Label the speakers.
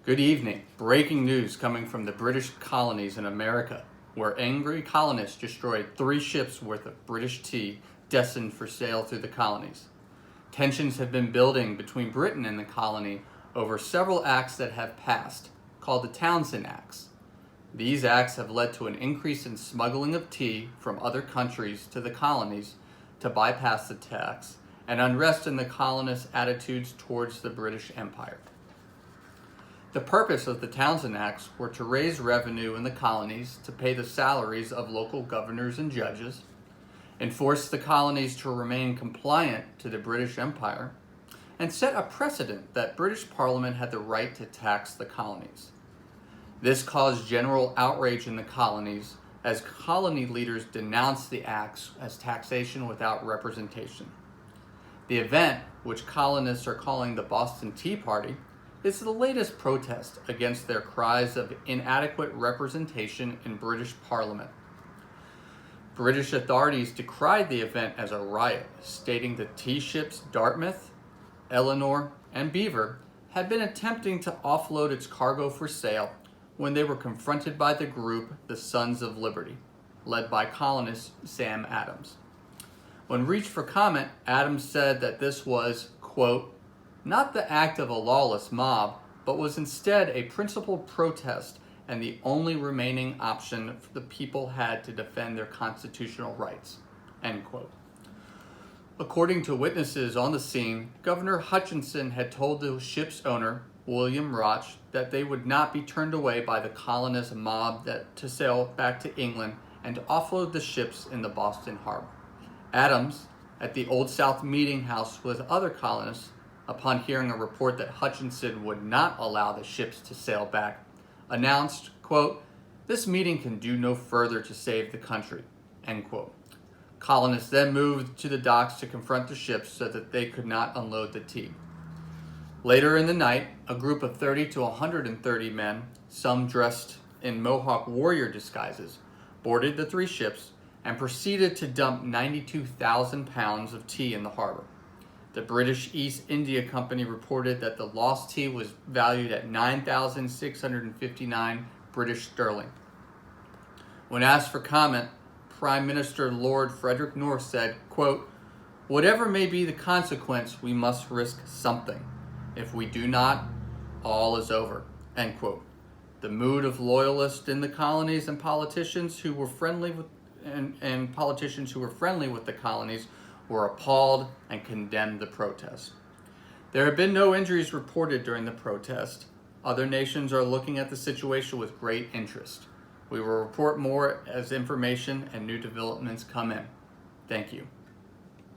Speaker 1: Good evening. Breaking news coming from the British colonies in America, where angry colonists destroyed 3 ships worth of British tea destined for sale through the colonies. Tensions have been building between Britain and the colony over several acts that have passed, called the Townshend Acts. These acts have led to an increase in smuggling of tea from other countries to the colonies to bypass the tax, and unrest in the colonists' attitudes towards the British Empire. The purpose of the Townshend Acts were to raise revenue in the colonies to pay the salaries of local governors and judges, enforce the colonies to remain compliant to the British Empire, and set a precedent that British Parliament had the right to tax the colonies. This caused general outrage in the colonies as colony leaders denounced the acts as taxation without representation. The event, which colonists are calling the Boston Tea Party, is the latest protest against their cries of inadequate representation in British Parliament. British authorities decried the event as a riot, stating the tea ships Dartmouth, Eleanor, and Beaver had been attempting to offload its cargo for sale when they were confronted by the group the Sons of Liberty, led by colonist Sam Adams. When reached for comment, Adams said that this was, quote, not the act of a lawless mob, but was instead a principled protest and the only remaining option the people had to defend their constitutional rights, end quote. According to witnesses on the scene, Governor Hutchinson had told the ship's owner, William Roch, that they would not be turned away by the colonist mob to sail back to England and to offload the ships in the Boston harbor. Adams, at the Old South Meeting House with other colonists, upon hearing a report that Hutchinson would not allow the ships to sail back, announced, quote, this meeting can do no further to save the country, end quote. Colonists then moved to the docks to confront the ships so that they could not unload the tea. Later in the night, a group of 30 to 130 men, some dressed in Mohawk warrior disguises, boarded the 3 ships and proceeded to dump 92,000 pounds of tea in the harbor. The British East India Company reported that the lost tea was valued at 9,659 British sterling. When asked for comment, Prime Minister Lord Frederick North said, quote, whatever may be the consequence, we must risk something. If we do not, all is over, end quote. The mood of loyalists in the colonies and politicians who were friendly with the colonies were appalled and condemned the protest. There have been no injuries reported during the protest. Other nations are looking at the situation with great interest. We will report more as information and new developments come in. Thank you.